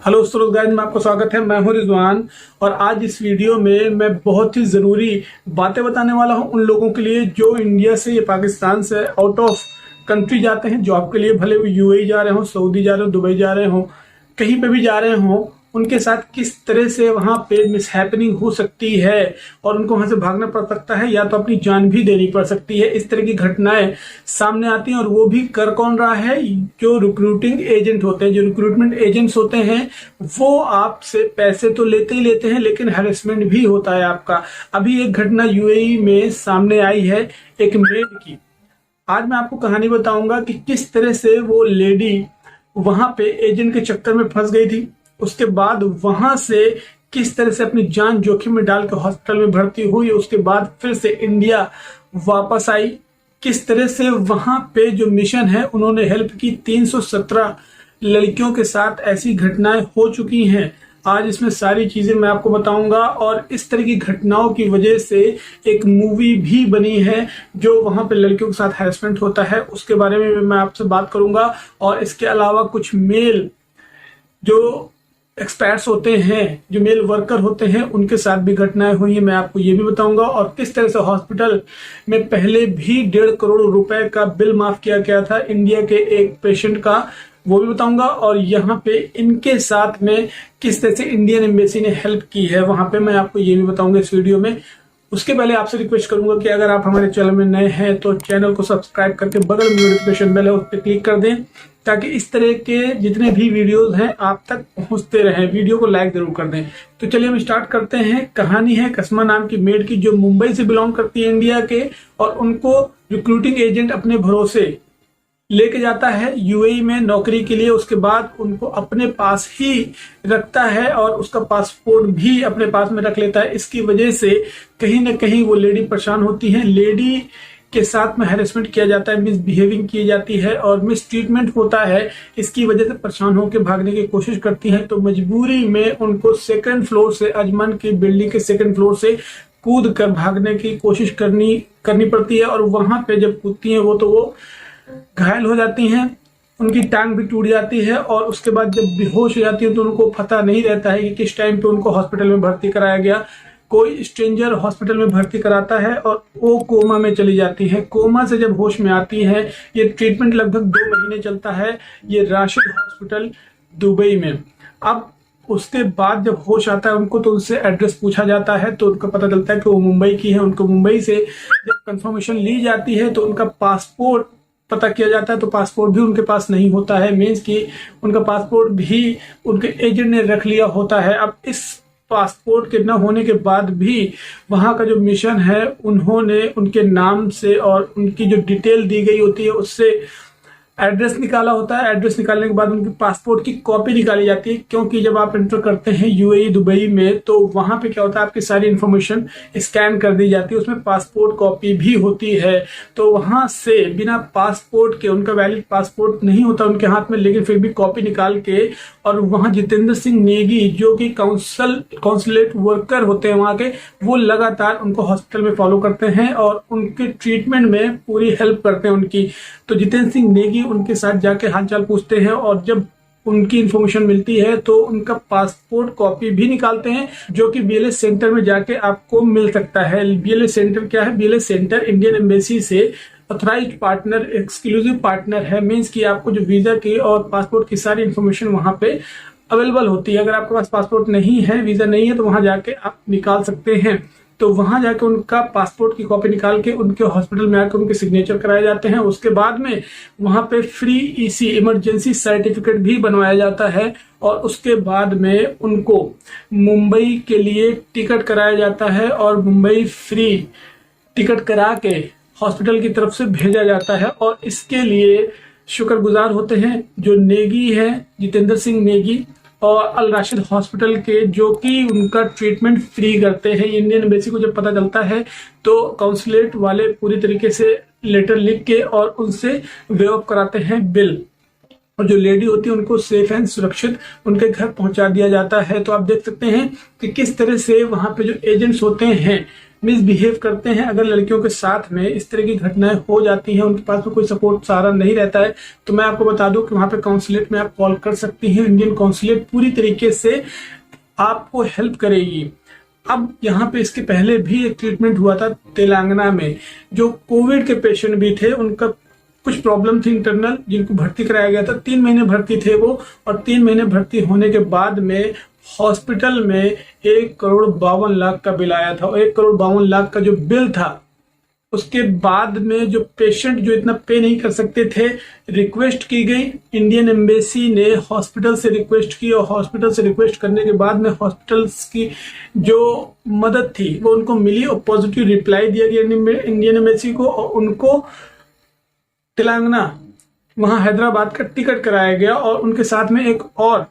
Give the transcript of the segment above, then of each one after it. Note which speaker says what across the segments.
Speaker 1: Hello students guys, में आपका स्वागत है। मैं हूं रिजवान और आज इस वीडियो में मैं बहुत ही ज़रूरी बातें बताने वाला हूं उन लोगों के लिए जो इंडिया से या पाकिस्तान से आउट ऑफ कंट्री जाते हैं जॉब के लिए। भले वो यूएई जा रहे हो, सऊदी जा रहे हो, दुबई जा रहे हो, कहीं पे भी जा रहे हो, उनके साथ किस तरह से वहां पे मिसहैपनिंग हो सकती है और उनको वहां से भागना पड़ सकता है या तो अपनी जान भी देनी पड़ सकती है। इस तरह की घटनाएं सामने आती हैं और वो भी कर कौन रहा है? जो रिक्रूटिंग एजेंट होते हैं, जो रिक्रूटमेंट एजेंट्स होते हैं, वो आपसे पैसे तो लेते ही लेते हैं लेकिन हैरेसमेंट भी होता है आपका। अभी एक घटना यूएई में सामने आई है एक मेड की। आज मैं आपको कहानी बताऊंगा कि किस तरह से वो लेडी वहां पे एजेंट के चक्कर में फंस गई थी, उसके बाद वहां से किस तरह से अपनी जान जोखिम में डाल के हॉस्पिटल में भर्ती हुई, उसके बाद फिर से इंडिया वापस आई, किस तरह से वहां पे जो मिशन है उन्होंने हेल्प की। 317 लड़कियों के साथ ऐसी घटनाएं हो चुकी हैं। आज इसमें सारी चीजें मैं आपको बताऊंगा और इस तरह की घटनाओं की वजह से एक मूवी भी बनी है जो वहां पे लड़कियों के साथ हैरेसमेंट होता है, उसके बारे में मैं आपसे बात करूंगा। और इसके अलावा कुछ मेल जो एक्सपर्ट्स होते हैं, जो मेल वर्कर होते हैं, उनके साथ भी घटनाएं हुई हैं, मैं आपको ये भी बताऊंगा। और किस तरह से हॉस्पिटल में पहले भी 1.5 करोड़ रुपए का बिल माफ किया गया था इंडिया के एक पेशेंट का, वो भी बताऊंगा। और यहाँ पे इनके साथ में किस तरह से इंडियन एम्बेसी ने हेल्प की है वहां पे, मैं आपको ये भी बताऊंगा इस वीडियो में। उसके पहले आपसे रिक्वेस्ट करूंगा कि अगर आप हमारे चैनल में नए हैं तो चैनल को सब्सक्राइब करके बगल में नोटिफिकेशन बेल है उस पर क्लिक कर दें ताकि इस तरह के जितने भी वीडियोस हैं आप तक पहुंचते रहें। वीडियो को लाइक जरूर कर दें। तो चलिए हम स्टार्ट करते हैं। कहानी है कस्मा नाम की मेड की जो मुंबई से बिलोंग करती है इंडिया के, और उनको रिक्रूटिंग एजेंट अपने भरोसे लेके जाता है यूएई में नौकरी के लिए। उसके बाद उनको अपने पास ही रखता है और उसका पासपोर्ट भी अपने पास में रख लेता है। इसकी वजह से कहीं ना कहीं वो लेडी परेशान होती है, लेडी के साथ में हैरेसमेंट किया जाता है, मिसबिहेविंग की जाती है और मिस ट्रीटमेंट होता है। इसकी वजह से परेशान होकर भागने की कोशिश करती है, तो मजबूरी में उनको सेकंड फ्लोर से, अजमान की बिल्डिंग के सेकंड फ्लोर से कूद कर भागने की कोशिश करनी पड़ती है। और वहां पे जब कूदती है वो घायल हो जाती हैं, उनकी टांग भी टूट जाती है और उसके बाद जब बेहोश हो जाती है तो उनको पता नहीं रहता है कि किस टाइम पे उनको हॉस्पिटल में भर्ती कराया गया। कोई स्ट्रेंजर हॉस्पिटल में भर्ती कराता है और वो कोमा में चली जाती है। कोमा से जब होश में आती है, ये ट्रीटमेंट लगभग 2 महीने चलता है, ये राशिद हॉस्पिटल दुबई में। अब उसके बाद जब होश आता है उनको तो उनसे एड्रेस पूछा जाता है तो उनको पता चलता है कि वो मुंबई की है। उनको मुंबई से जब कंफर्मेशन ली जाती है तो उनका पासपोर्ट पता किया जाता है तो पासपोर्ट भी उनके पास नहीं होता है, मीन्स कि उनका पासपोर्ट भी उनके एजेंट ने रख लिया होता है। अब इस पासपोर्ट के न होने के बाद भी वहां का जो मिशन है उन्होंने उनके नाम से और उनकी जो डिटेल दी गई होती है उससे एड्रेस निकाला होता है। एड्रेस निकालने के बाद उनके पासपोर्ट की कॉपी निकाली जाती है, क्योंकि जब आप एंटर करते हैं यूएई दुबई में तो वहां पे क्या होता है, आपकी सारी इंफॉर्मेशन स्कैन कर दी जाती है, उसमें पासपोर्ट कॉपी भी होती है। तो वहां से बिना पासपोर्ट के, उनका वैलिड पासपोर्ट नहीं होता उनके हाथ में, लेकिन फिर भी कॉपी निकाल के, और वहां जितेंद्र सिंह नेगी जो कि काउंसलेट वर्कर होते हैं वहां के, वो लगातार उनको हॉस्पिटल में फॉलो करते हैं और उनके ट्रीटमेंट में पूरी हेल्प करते हैं उनकी। तो जितेंद्र सिंह नेगी उनके साथ जाके हालचाल पूछते हैं और जब उनकी इंफॉर्मेशन मिलती है तो उनका पासपोर्ट कॉपी भी निकालते हैं, जो कि बीएलएस सेंटर में जाके आपको मिल सकता है। बीएलएस सेंटर क्या है? बीएलएस सेंटर इंडियन एम्बेसी से ऑथराइज्ड पार्टनर, एक्सक्लूसिव पार्टनर है, मीन्स कि आपको जो वीजा की और पासपोर्ट की सारी इंफॉर्मेशन वहां पे अवेलेबल होती है। अगर आपके पास पासपोर्ट नहीं है, वीजा नहीं है, तो वहां जाके आप निकाल सकते हैं। तो वहां जाके उनका पासपोर्ट की कॉपी निकाल के उनके हॉस्पिटल में आकर उनके सिग्नेचर कराए जाते हैं। उसके बाद में वहां पे फ्री ईसी, इमरजेंसी सर्टिफिकेट भी बनवाया जाता है और उसके बाद में उनको मुंबई के लिए टिकट कराया जाता है और मुंबई फ्री टिकट करा के हॉस्पिटल की तरफ से भेजा जाता है। और इसके लिए शुक्रगुजार होते हैं जो नेगी है, जितेंद्र सिंह नेगी और अल राशिद हॉस्पिटल के, जो कि उनका ट्रीटमेंट फ्री करते हैं। इंडियन एम्बेसी को जब पता चलता है तो काउंसलेट वाले पूरी तरीके से लेटर लिख के और उनसे वेव कराते हैं बिल, और जो लेडी होती है उनको सेफ एंड सुरक्षित उनके घर पहुंचा दिया जाता है। तो आप देख सकते हैं कि किस तरह से वहां पे जो एजेंट्स होते हैं मिसबिहेव करते हैं। अगर लड़कियों के साथ में इस तरह की घटनाएं हो जाती हैं, उनके पास में कोई सपोर्ट सहारा नहीं रहता है, तो मैं आपको बता दूं कि वहां पे कॉन्सुलेट में आप कॉल कर सकती हैं। इंडियन कॉन्सुलेट पूरी तरीके से आपको हेल्प करेगी। अब यहाँ पे इसके पहले भी एक ट्रीटमेंट हुआ था तेलंगाना में, जो कोविड के पेशेंट भी थे, उनका कुछ प्रॉब्लम थी इंटरनल, जिनको भर्ती कराया गया था। 3 महीने भर्ती थे वो, और 3 महीने भर्ती होने के बाद में हॉस्पिटल में 1,52,00,000 का बिल आया था। 1,52,00,000 का जो बिल था, उसके बाद में जो पेशेंट जो इतना पे नहीं कर सकते थे, रिक्वेस्ट की गई। इंडियन एम्बेसी ने हॉस्पिटल से रिक्वेस्ट की, और हॉस्पिटल से रिक्वेस्ट करने के बाद में हॉस्पिटल्स की जो मदद थी वो उनको मिली, और पॉजिटिव रिप्लाई दिया गया इंडियन एम्बेसी को, और उनको तेलंगाना, वहां हैदराबाद का टिकट कराया गया, और उनके साथ में एक और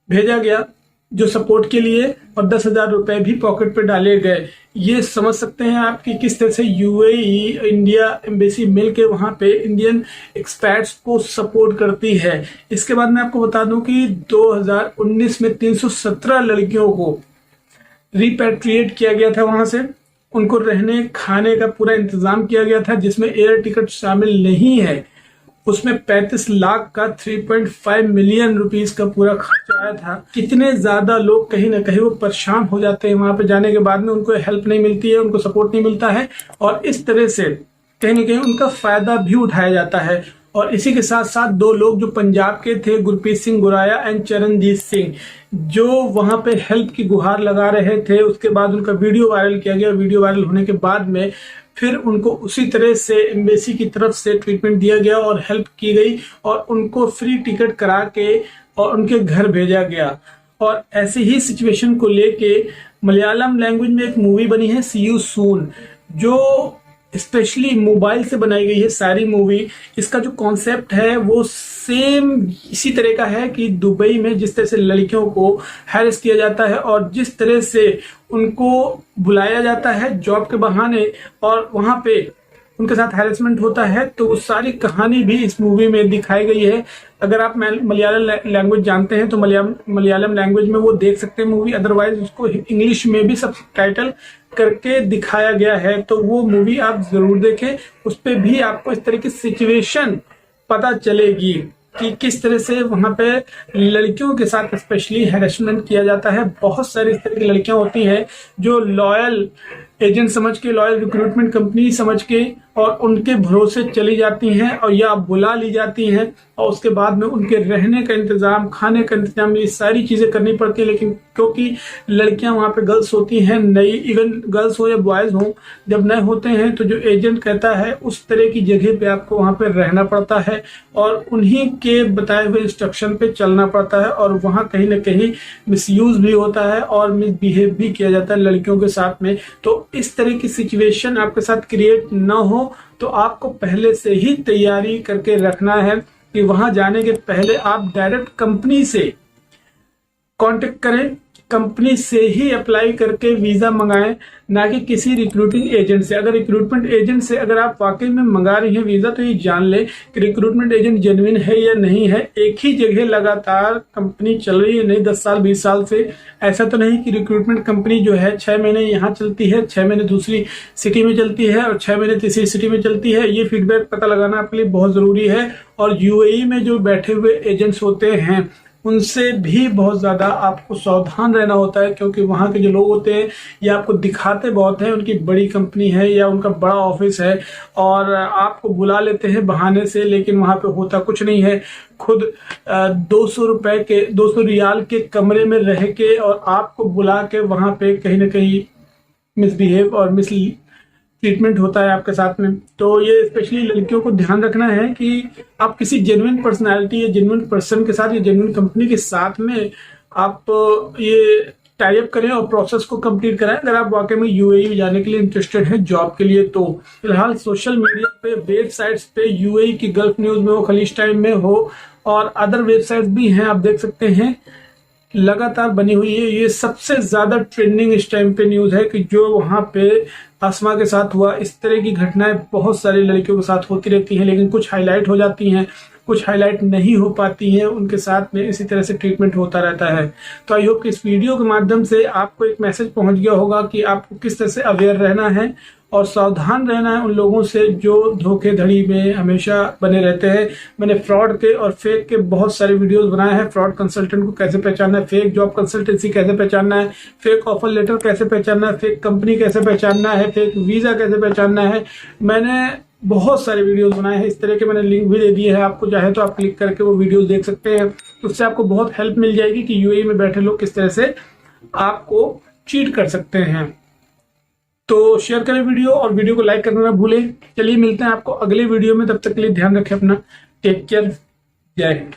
Speaker 1: भेजा गया जो सपोर्ट के लिए, और 10,000 रुपए भी पॉकेट पे डाले गए। ये समझ सकते हैं आप कि किस तरह से यूएई इंडिया एम्बेसी मिलके वहां पे इंडियन एक्सपर्ट्स को सपोर्ट करती है। इसके बाद मैं आपको बता दूं कि 2019 में 317 लड़कियों को रिपैट्रिएट किया गया था वहां से। उनको रहने खाने का पूरा इंतजाम किया गया था, जिसमें एयर टिकट शामिल नहीं है। उसमें 35 लाख का 3.5 मिलियन रुपीस का पूरा खर्च आया था। कितने ज्यादा लोग कहीं ना कहीं वो परेशान हो जाते हैं वहां पे जाने के बाद में, उनको हेल्प नहीं मिलती है, उनको सपोर्ट नहीं मिलता है, और इस तरह से कहीं ना कहीं उनका फायदा भी उठाया जाता है। और इसी के साथ साथ 2 लोग जो पंजाब के थे, गुरप्रीत सिंह गुराया एंड चरणजीत सिंह, जो वहां पे हेल्प की गुहार लगा रहे थे, उसके बाद उनका वीडियो वायरल किया गया। वीडियो वायरल होने के बाद में फिर उनको उसी तरह से एम्बेसी की तरफ से ट्रीटमेंट दिया गया और हेल्प की गई, और उनको फ्री टिकट करा के और उनके घर भेजा गया। और ऐसे ही सिचुएशन को लेके मलयालम लैंग्वेज में एक मूवी बनी है, सी यू सून, जो स्पेशली मोबाइल से बनाई गई है सारी मूवी। इसका जो कॉन्सेप्ट है वो सेम इसी तरह का है कि दुबई में जिस तरह से लड़कियों को हैरेस किया जाता है, और जिस तरह से उनको बुलाया जाता है जॉब के बहाने, और वहां पे उनके साथ हैरेसमेंट होता है, तो वो सारी कहानी भी इस मूवी में दिखाई गई है। अगर आप मलयालम लैंग्वेज जानते हैं तो मलयालम लैंग्वेज में वो देख सकते हैं मूवी, अदरवाइज उसको इंग्लिश में भी सबटाइटल करके दिखाया गया है, तो वो मूवी आप जरूर देखें। उस पर भी आपको इस तरह की सिचुएशन पता चलेगी कि किस तरह से वहां पे लड़कियों के साथ स्पेशली हैरेसमेंट किया जाता है। बहुत सारी इस तरह की लड़कियां होती हैं जो लॉयल एजेंट समझ के, लॉयल रिक्रूटमेंट कंपनी समझ के, और उनके भरोसे चली जाती हैं, और या बुला ली जाती हैं, और उसके बाद में उनके रहने का इंतजाम, खाने का इंतजाम, ये सारी चीजें करनी पड़ती है। लेकिन क्योंकि लड़कियां वहां पे गर्ल्स होती हैं नई, इवन गर्ल्स हो या बॉयज हो, जब नए होते हैं तो जो एजेंट कहता है उस तरह की जगह पे आपको वहां पे रहना पड़ता है, और उन्हीं के बताए हुए इंस्ट्रक्शन पे चलना पड़ता है, और वहां कहीं ना कहीं मिसयूज भी होता है और मिसबिहेव भी किया जाता है लड़कियों के साथ में। तो इस तरह की सिचुएशन आपके साथ क्रिएट ना हो, तो आपको पहले से ही तैयारी करके रखना है कि वहां जाने के पहले आप डायरेक्ट कंपनी से कांटेक्ट करें, कंपनी से ही अप्लाई करके वीजा मंगाएं, ना कि किसी रिक्रूटिंग एजेंट से। अगर रिक्रूटमेंट एजेंट से अगर आप वाकई में मंगा रही हैं वीजा, तो ये जान लें कि रिक्रूटमेंट एजेंट जेन्युइन है या नहीं है। एक ही जगह लगातार कंपनी चल रही है, नहीं 10 साल 20 साल से। ऐसा तो नहीं कि रिक्रूटमेंट कंपनी जो है 6 महीने यहाँ चलती है, 6 महीने दूसरी सिटी में चलती है, और 6 महीने तीसरी सिटी में चलती है। ये फीडबैक पता लगाना आपके लिए बहुत जरूरी है। और यूएई में जो बैठे हुए एजेंट्स होते हैं उनसे भी बहुत ज्यादा आपको सावधान रहना होता है, क्योंकि वहां के जो लोग होते हैं ये आपको दिखाते बहुत हैं, उनकी बड़ी कंपनी है या उनका बड़ा ऑफिस है, और आपको बुला लेते हैं बहाने से, लेकिन वहां पे होता कुछ नहीं है। खुद 200 रियाल के कमरे में रह के और आपको बुला के वहां पे कहीं ना कहीं मिसबिहेव और ट्रीटमेंट होता है आपके साथ में। तो ये स्पेशली लड़कियों को ध्यान रखना है कि आप किसी जेन्युइन पर्सनालिटी या जेन्युइन पर्सन के साथ या जेन्युइन कंपनी के साथ में आप ये टाई अप करें और प्रोसेस को कंप्लीट कराएं, अगर आप वाकई में यूएई जाने के लिए इंटरेस्टेड हैं जॉब के लिए। तो फिलहाल सोशल मीडिया पे, वेबसाइट्स पे यूएई की गल्फ न्यूज में हो, खलीज टाइम में हो, और अदर वेबसाइट्स भी हैं, आप देख सकते हैं, लगातार बनी हुई है। ये सबसे ज्यादा ट्रेंडिंग इस टाइम पे न्यूज है कि जो वहां पे आसमा के साथ हुआ। इस तरह की घटनाएं बहुत सारी लड़कियों के साथ होती रहती हैं, लेकिन कुछ हाईलाइट हो जाती हैं कुछ हाईलाइट नहीं हो पाती हैं, उनके साथ में इसी तरह से ट्रीटमेंट होता रहता है। तो आई होप कि इस वीडियो के माध्यम से आपको एक मैसेज पहुंच गया होगा कि आपको किस तरह से अवेयर रहना है और सावधान रहना है उन लोगों से जो धोखेधड़ी में हमेशा बने रहते हैं। मैंने फ्रॉड के और फेक के बहुत सारे वीडियोस बनाए हैं। फ्रॉड कंसल्टेंट को कैसे पहचानना है, फेक जॉब कंसल्टेंसी कैसे पहचानना है, फेक ऑफर लेटर कैसे पहचानना है, फेक कंपनी कैसे पहचानना है, फेक वीजा कैसे पहचानना है। मैंने बहुत सारे वीडियोस बनाए हैं इस तरह के, मैंने लिंक भी दे दिए हैं, आपको चाहे तो आप क्लिक करके वो वीडियोस देख सकते हैं। उससे आपको बहुत हेल्प मिल जाएगी कि यूएई में बैठे लोग किस तरह से आपको चीट कर सकते हैं। तो शेयर करें वीडियो और वीडियो को लाइक करना ना भूलें। चलिए मिलते हैं आपको अगले वीडियो में, तब तक के लिए ध्यान रखें अपना। Take care. जय हिंद।